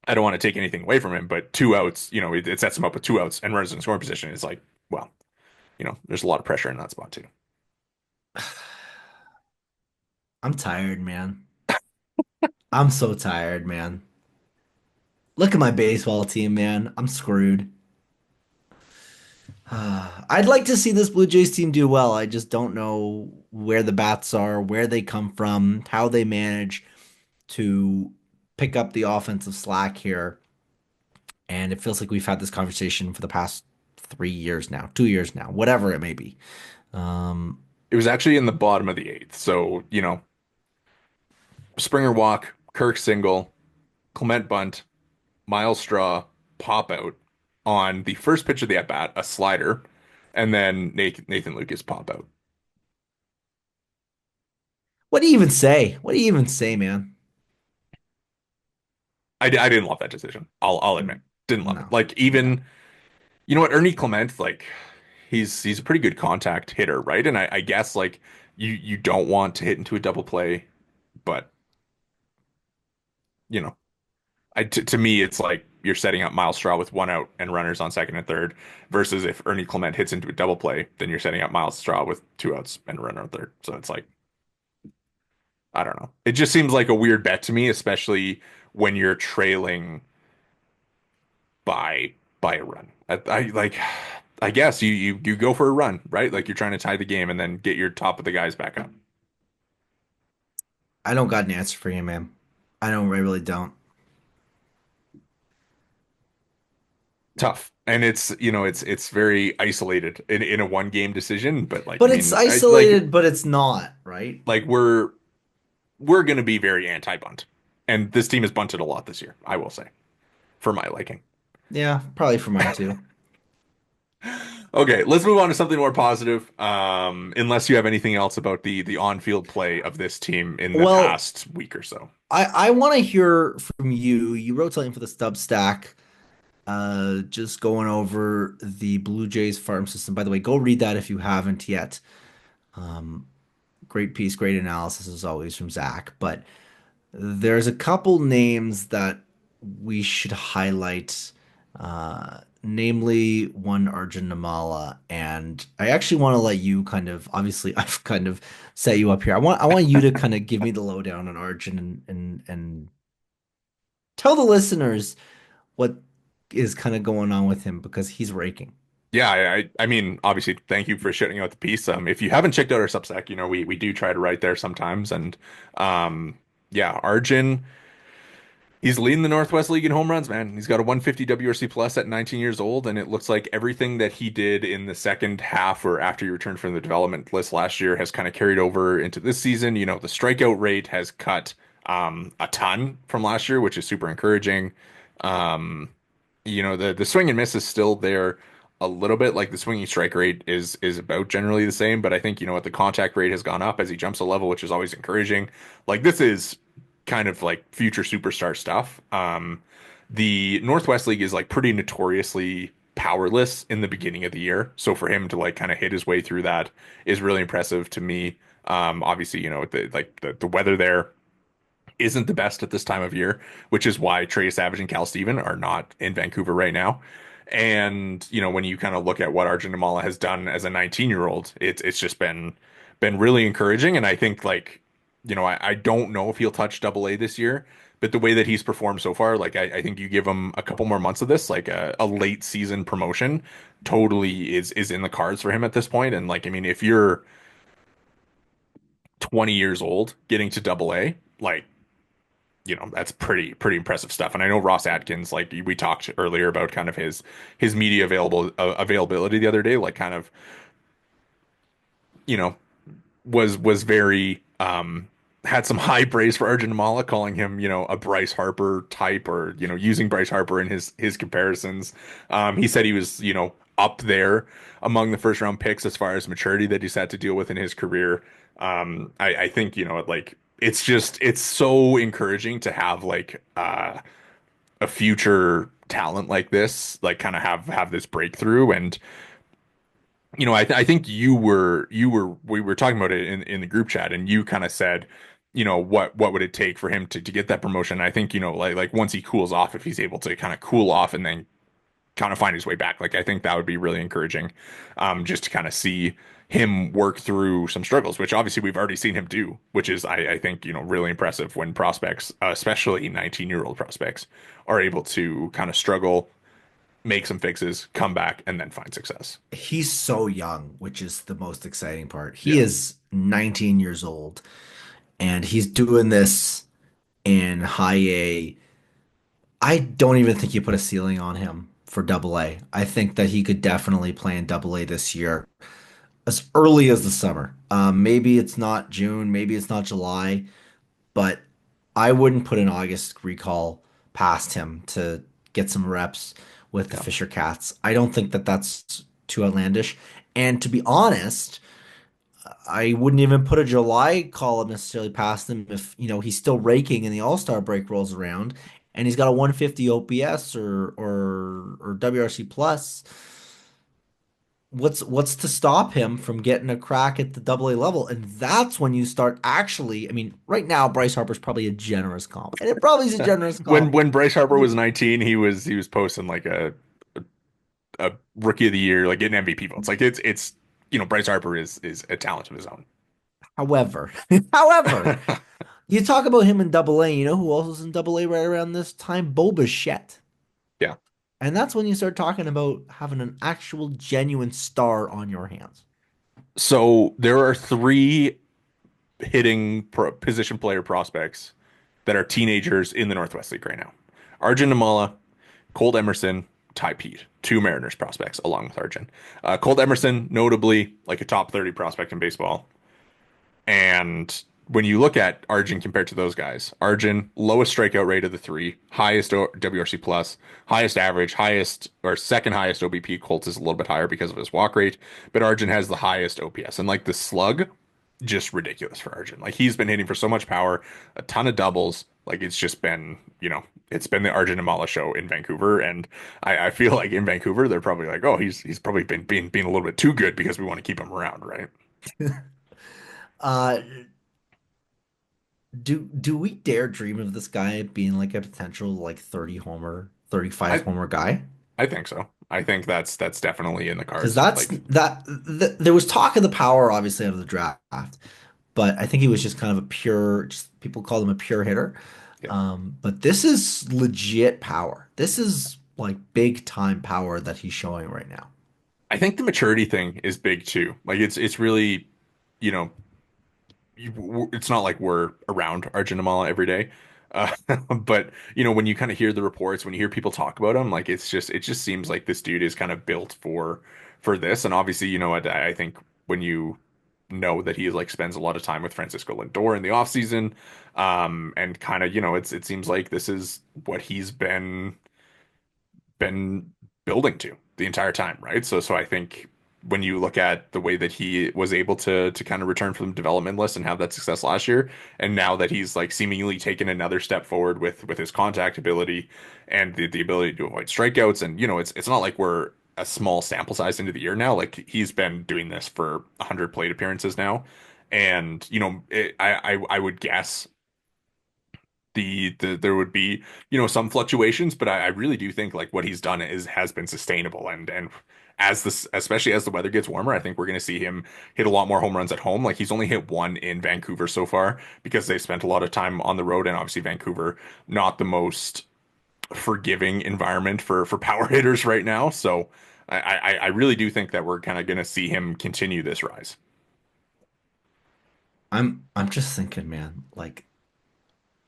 I don't want to take anything away from him, but two outs, it sets him up with two outs and runners in scoring position. It's like, well, there's a lot of pressure in that spot too. I'm tired, man. I'm so tired, man. Look at my baseball team, man. I'm screwed. I'd like to see this Blue Jays team do well. I just don't know where the bats are, where they come from, how they manage to pick up the offensive slack here. And it feels like we've had this conversation for the past 3 years now, 2 years now, whatever it may be. Um, It was actually in the bottom of the eighth. So, Springer walk, Kirk single, Clement bunt, Miles Straw pop out on the first pitch of the at bat, a slider, and then Nathan Lucas pop out. what do you even say? What do you even say, man? I didn't love that decision. I'll admit, didn't love it. No, Like no. even you know what, Ernie Clement, like he's a pretty good contact hitter, right? And I guess like you don't want to hit into a double play, but you know, to me it's like you're setting up Miles Straw with one out and runners on second and third, versus if Ernie Clement hits into a double play, then you're setting up Miles Straw with two outs and a runner on third. So it's like I don't know. It just seems like a weird bet to me, especially when you're trailing by a run. I like I guess you go for a run, right? Like you're trying to tie the game and then get your top of the guys back up. I don't got an answer for you, man. I don't. I really don't. Tough. And it's very isolated in a one game decision, but like I But it's mean, I like isolated, but it's not, right? like we're going to be very anti-bunt. And this team has bunted a lot this year, I will say, for my liking. Yeah, probably for mine too. Okay, let's move on to something more positive. Unless you have anything else about the on-field play of this team in the Well, past week or so. I want to hear from you. You wrote something for the Stub Stack, just going over the Blue Jays farm system. By the way, go read that if you haven't yet. Um, Great piece, great analysis as always from Zach. But there's a couple names that we should highlight, namely one Arjun Nimmala. And I actually want to let you kind of, obviously, I've kind of set you up here. I want you to kind of give me the lowdown on Arjun and tell the listeners what is kind of going on with him because he's raking. Yeah, I mean, obviously, thank you for shouting out the piece. If you haven't checked out our Substack, we do try to write there sometimes, and um, yeah, Arjun. He's leading the Northwest League in home runs, man. He's got a 150 WRC plus at 19 years old, and it looks like everything that he did in the second half or after he returned from the development list last year has kind of carried over into this season. The strikeout rate has cut a ton from last year, which is super encouraging. Um, the swing and miss is still there a little bit. Like the swinging strike rate is about generally the same, but I think what the contact rate has gone up as he jumps a level, which is always encouraging. Like this is kind of like future superstar stuff. The Northwest League is like pretty notoriously powerless in the beginning of the year, so for him to like kind of hit his way through that is really impressive to me. Obviously, the weather there isn't the best at this time of year, which is why Trey Savage and Cal Steven are not in Vancouver right now. And when you kind of look at what Arjun Nimmala has done as a 19-year-old, it's just been really encouraging. And I think like, I don't know if he'll touch double A this year, but the way that he's performed so far, like I think you give him a couple more months of this, like a late season promotion totally is in the cards for him at this point. And like, I mean, if you're 20 years old getting to double A, like that's pretty impressive stuff. And I know Ross Atkins, like we talked earlier about kind of his media availability the other day, like kind of you know was very had some high praise for Arjun Nimmala, calling him a Bryce Harper type, or using Bryce Harper in his comparisons. He said he was up there among the first round picks as far as maturity that he's had to deal with in his career. I think like it's so encouraging to have like a future talent like this like kind of have this breakthrough. And I think we were talking about it in the group chat, and you kind of said, what would it take for him to get that promotion? I think, like once he cools off, if he's able to kind of cool off and then kind of find his way back, like I think that would be really encouraging, just to kind of see him work through some struggles, which obviously we've already seen him do, which is I think, really impressive when prospects, especially 19-year-old prospects, are able to kind of struggle, make some fixes, come back, and then find success. He's so young, which is the most exciting part. He Yeah. is 19 years old and he's doing this in high A. I don't even think you put a ceiling on him for double A. I think that he could definitely play in double A this year as early as the summer. Maybe it's not June, maybe it's not July, but I wouldn't put an August recall past him to get some reps with the Yeah. Fisher Cats. I don't think that that's too outlandish. And to be honest, I wouldn't even put a July call up necessarily past him if, he's still raking and the All-Star break rolls around and he's got a 150 OPS or WRC plus. What's to stop him from getting a crack at the double A level? And that's when you start actually, I mean, right now Bryce Harper's probably a generous comp. And it probably is a generous When comp. when Bryce Harper was 19, he was posting like a rookie of the year, like getting MVP votes. Like it's Bryce Harper is a talent of his own. However, however, you talk about him in double A, you know who else was in double A right around this time? Bo Bichette. Yeah. And that's when you start talking about having an actual genuine star on your hands. So there are three position player prospects that are teenagers in the Northwest League right now. Arjun Nimmala, Colt Emerson, Ty Pete, two Mariners prospects along with Arjun. Colt Emerson, notably like a top 30 prospect in baseball. And when you look at Arjun compared to those guys, Arjun, lowest strikeout rate of the three, highest WRC plus, highest average, highest or second highest OBP. Colts is a little bit higher because of his walk rate, but Arjun has the highest OPS. And like the slug, just ridiculous for Arjun. Like he's been hitting for so much power, a ton of doubles. Like it's just been, it's been the Arjun Nimmala show in Vancouver. And I feel like in Vancouver, they're probably like, oh, he's probably been being a little bit too good because we want to keep him around, right? Uh, do we dare dream of this guy being like a potential like 30 homer, 35 I homer guy? I think so. I think that's definitely in the Because cards. that's Like, there was talk of the power obviously out of the draft, but I think he was just kind of a pure, just people called him a pure hitter. yeah. But this is legit power. This is like big time power that he's showing right now. I think the maturity thing is big too. Like it's really, you know, it's not like we're around Arjun Nimmala every day. Uh, but when you kind of hear the reports, when you hear people talk about him, like it just seems like this dude is kind of built for this. And obviously, I think when you know that he like spends a lot of time with Francisco Lindor in the off season, and kind of, it seems like this is what he's been building to the entire time, right? So I think when you look at the way that he was able to kind of return from the development list and have that success last year, and now that he's like seemingly taken another step forward with his contact ability and the ability to avoid strikeouts, and it's not like we're a small sample size into the year now. Like he's been doing this for 100 plate appearances now, and I would guess there would be some fluctuations, but I really do think like what he's done has been sustainable, and as this especially as the weather gets warmer, I think we're going to see him hit a lot more home runs at home. Like he's only hit one in Vancouver so far because they spent a lot of time on the road, and obviously Vancouver not the most forgiving environment for power hitters right now. So I really do think that we're kind of going to see him continue this rise. I'm just thinking, man, like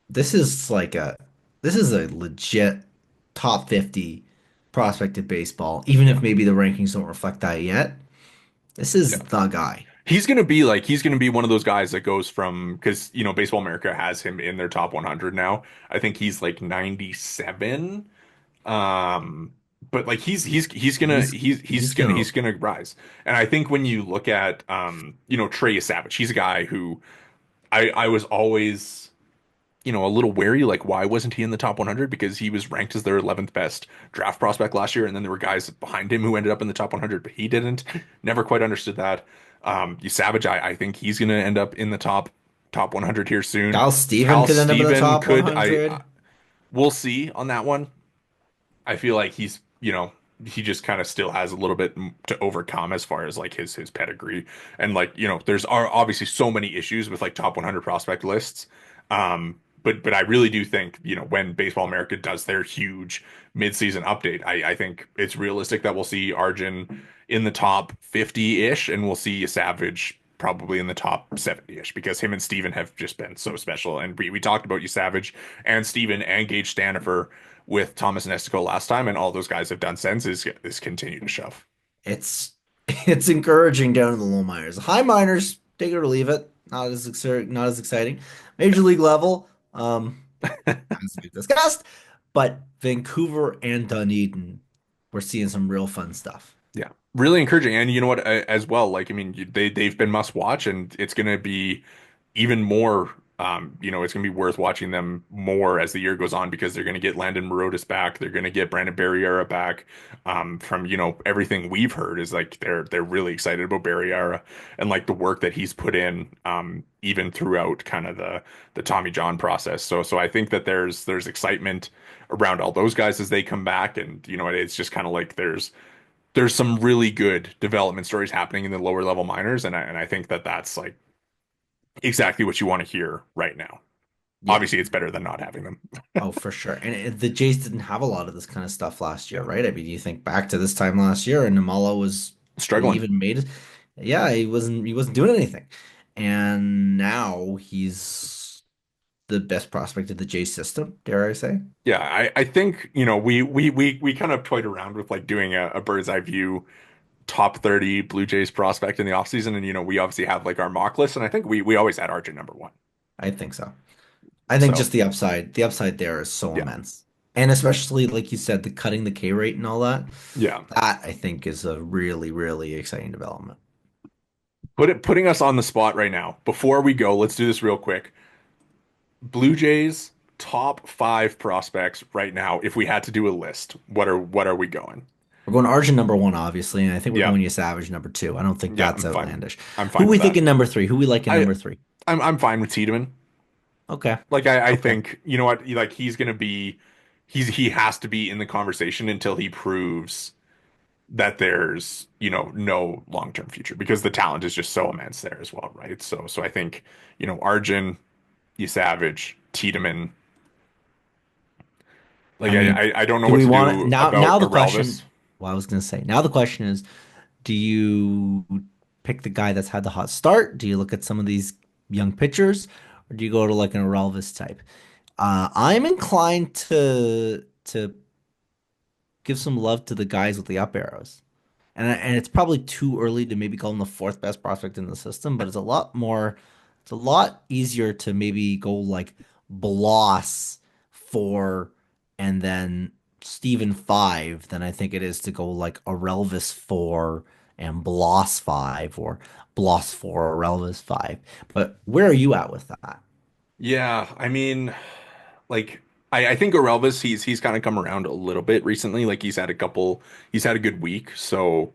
this is like a this is a legit top 50 prospect in baseball, even Yeah. if maybe the rankings don't reflect that yet. This Yeah. is the guy. He's gonna be one of those guys that goes from because Baseball America has him in their top 100 now. I think he's like 97. Um, but like he's gonna He's gonna he's gonna rise. And I think when you look at Trey Savage, he's a guy who I was always. a little wary, like why wasn't he in the top 100? Because he was ranked as their 11th best draft prospect last year, and then there were guys behind him who ended up in the top 100, but he didn't. Never quite understood that. You Savage, I think he's going to end up in the top 100 here soon. Kyle Steven Cal could end up in the Steven top could $100. we'll see on that one. I feel like he just kind of still has a little bit to overcome as far as like his pedigree. And like, there's are obviously so many issues with like top 100 prospect lists. But I really do think, when Baseball America does their huge midseason update, I think it's realistic that we'll see Arjun in the top 50-ish, and we'll see Savage probably in the top 70-ish, because him and Steven have just been so special. And we talked about Savage and Steven and Gage Stanifer with Thomas Nestico last time, and all those guys have done since is continue to shove. It's it's encouraging down in the low minors. High minors, take it or leave it. Not as exciting. Major league level, as we've discussed, but Vancouver and Dunedin, we're seeing some real fun stuff. Yeah, really encouraging. And you know what, as well, like I mean, they've been must watch, and it's going to be even more. It's going to be worth watching them more as the year goes on, because they're going to get Landon Morotis back. They're going to get Brandon Barriera back. From everything we've heard is like they're really excited about Barriera and like the work that he's put in, even throughout kind of the Tommy John process. So I think that there's excitement around all those guys as they come back, and it's just kind of like there's some really good development stories happening in the lower level minors, and I think that that's like exactly what you want to hear right now. Yeah. Obviously, it's better than not having them. Oh, for sure. And the Jays didn't have a lot of this kind of stuff last year, Yeah, right? I mean, you think back to this time last year, and Nimmala was he struggling. even made it. Yeah, he wasn't doing anything. And now he's the best prospect of the Jays system, dare I say? Yeah, I think we kind of toyed around with like doing a bird's eye view top 30 Blue Jays prospect in the offseason, and we obviously have like our mock list, and I think we always had Arjun number one. I think so. I think So just the upside there is so yeah, immense. And especially like you said, the cutting the K rate and all that, yeah. that I think is a really, really exciting development. Putting us on the spot right now. Before we go, let's do this real quick. Blue Jays top five prospects right now. If we had to do a list, what are we going? We're going Arjun number one, obviously, and I think we're Yeah, going Savage number two. I don't think yeah, that's outlandish. I'm Who fine we with think that. in number three? Who we like in I number three? I'm fine with Tiedemann. Okay. Like I Okay. think you know what, like he's gonna be, he has to be in the conversation until he proves that there's no long-term future, because the talent is just so immense there as well, right? So I think Arjun, Savage, Tiedemann. Like I mean, I don't know do what we to want to do now about the Arelvis. question, well, I was gonna say, now the question is, do you pick the guy that's had the hot start? Do you look at some of these young pitchers, or do you go to like an Orelvis type? I'm inclined to give some love to the guys with the up arrows. And it's probably too early to maybe call him the fourth best prospect in the system, but it's a lot easier to maybe go like Bloss four and then Steven five than I think it is to go like Orelvis four and Bloss five or Bloss four, Orelvis five. But where are you at with that? Yeah, I mean, like I think Arelvis, he's kind of come around a little bit recently. Like he's had a good week. So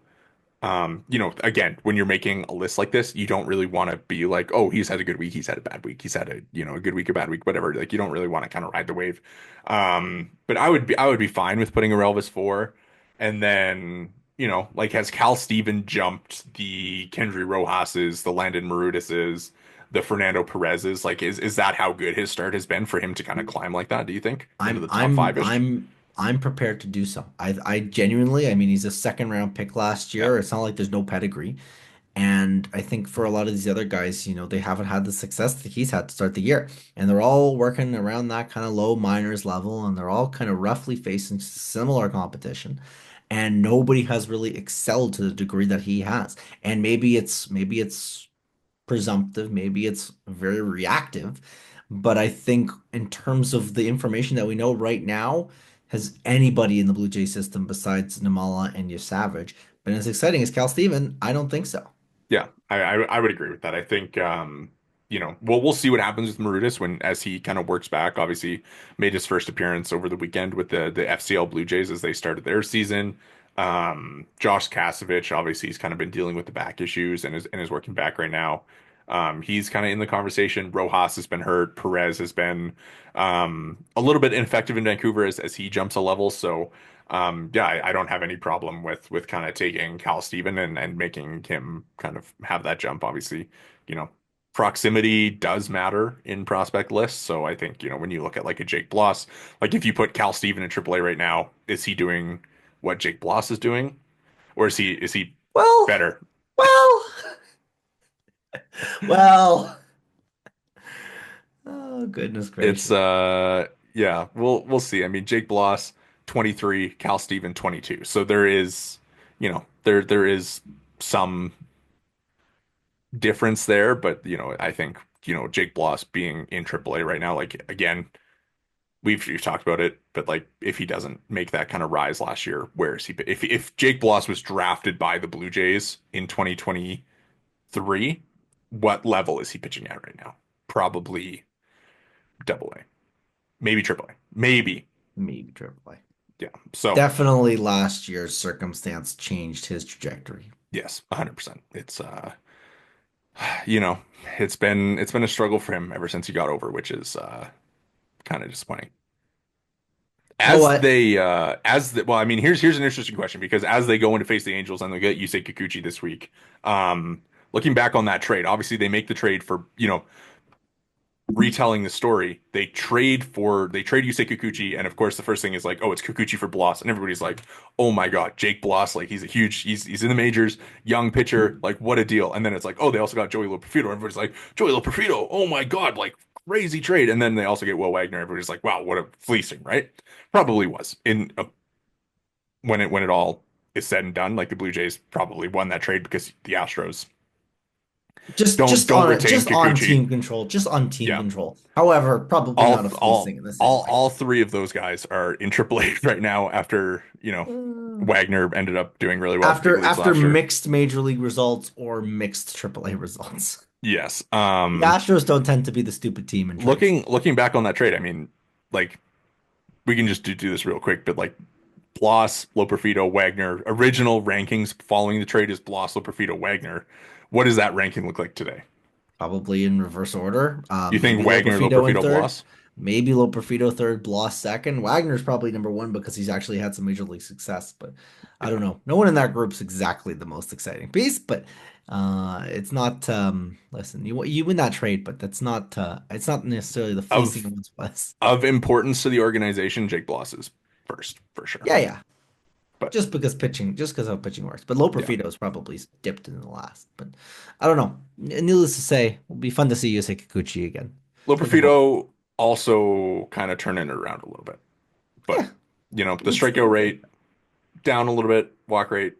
again, when you're making a list like this, you don't really want to be like, oh, he's had a good week, he's had a bad week, he's had a good week, a bad week, whatever. Like you don't really want to kind of ride the wave. But I would be fine with putting a Relvis four, and then like has Cal Steven jumped the Kendry Rojas's, the Landon Marudis's, the Fernando Perez's? Like is that how good his start has been for him to kind of climb like that? Do you think into I'm the top I'm five-ish? I'm I'm prepared to do so. I genuinely, I mean, he's a second round pick last Yeah, year. It's not like there's no pedigree. And I think for a lot of these other guys, they haven't had the success that he's had to start the year. And they're all working around that kind of low minors level, and they're all kind of roughly facing similar competition. And nobody has really excelled to the degree that he has. And maybe it's presumptive, maybe it's very reactive, but I think in terms of the information that we know right now, has anybody in the Blue Jay system besides Nimmala and Savage been as exciting as Cal Steven? I don't think so. yeah, I would agree with that. I think. we'll see what happens with Marutis when as he kind of works back. Obviously, made his first appearance over the weekend with the FCL Blue Jays as they started their season. Josh Kasevich, obviously, he's kind of been dealing with the back issues and is working back right now. He's kind of in the conversation. Rojas has been hurt. Perez has been a little bit ineffective in Vancouver as he jumps a level. So yeah, I don't have any problem with kind of taking Cal Steven and making him kind of have that jump. Obviously, you know, proximity does matter in prospect lists. So I think, when you look at like a Jake Bloss, like if you put Cal Steven in AAA right now, is he doing what Jake Bloss is doing? Or is he Well, better? well, well. Oh, goodness It's gracious. yeah, we'll see. I mean, Jake Bloss 23, Cal Steven 22. So there is, there is some difference there, but I think, Jake Bloss being in AAA right now, like again, we've talked about it, but like if he doesn't make that kind of rise last year, where is he? If Jake Bloss was drafted by the Blue Jays in 2023, what level is he pitching at right now? Probably double A, maybe triple A, maybe. Maybe AAA. Yeah. So Definitely last year's circumstance changed his trajectory. yes, 100%. It's you know, it's been a struggle for him ever since he got over, which is kind of disappointing. You know what? Well, I mean, here's an interesting question because as they go in to face the Angels and they get Yusei Kikuchi this week, looking back on that trade, obviously they make the trade for, retelling the story. They trade Yusei Kikuchi, and of course the first thing is like, oh, it's Kikuchi for Bloss, and everybody's like, oh my God, Jake Bloss, like he's in the majors, young pitcher, like what a deal. And then it's like, oh, they also got Joey Loperfido, everybody's like, Joey Loperfido, oh my God, like crazy trade. And then they also get Will Wagner, everybody's like, wow, what a fleecing, right? Probably was when it all is said and done, like the Blue Jays probably won that trade because the Astros Just don't just don't on retain just on Kikuchi. team control, just on team Yeah. control. However, probably all not a all fleecing in the same all way. all three of those guys are in AAA right now after, Uh, Wagner ended up doing really well at the big after leagues after last year. mixed major league results or mixed AAA results. Yes. The Astros don't tend to be the stupid team in trades. Looking back on that trade, I mean, like we can just do this real quick, but like Bloss, Loperfido, Wagner, original rankings following the trade is Bloss, Loperfido, Wagner. What does that ranking look like today? Probably in reverse order. You think Maybe Wagner, Loperfido in Loperfido, third. Bloss? Maybe Loperfido third, Bloss second. Wagner's probably number one because he's actually had some major league success. But I Yeah. don't know. No one in that group's exactly the most exciting piece. But it's not. Listen, you win that trade, but that's not. It's not necessarily the fleecing Of it once was. of importance to the organization, Jake Bloss is first for sure. Yeah, yeah. But Just because how pitching works. But yeah. Loperfido's probably dipped in the last. But I don't know. Needless to say, it'll be fun to see Yusei Kikuchi again. Looking forward. Loperfido also kind of turning it around a little bit. But, Yeah, the it's strikeout rate down a little bit, walk rate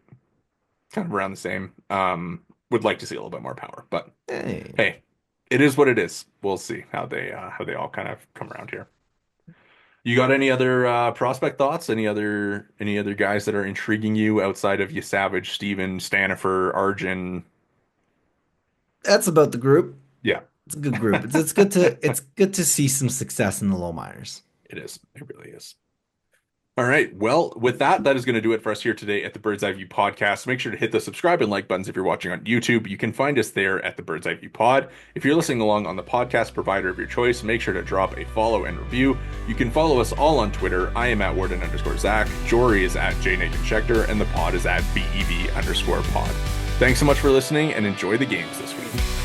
kind of around the same. Would like to see a little bit more power, but hey. hey, it is what it is. We'll see how they all kind of come around here. You got any other prospect thoughts? Any other guys that are intriguing you outside of you Savage, Steven, Stanifer, Arjun? That's about the group. Yeah, It's a good group. It's good to see some success in the low minors. it is. It really is. All right. Well, with that, that is going to do it for us here today at the Bird's Eye View podcast. Make sure to hit the subscribe and like buttons if you're watching on YouTube. You can find us there at the Bird's Eye View Pod. If you're listening along on the podcast provider of your choice, make sure to drop a follow and review. You can follow us all on Twitter. I am at Worden_Zach. Jori is at Jori Negin-Shecter, and the pod is at BEV_pod. Thanks so much for listening and enjoy the games this week.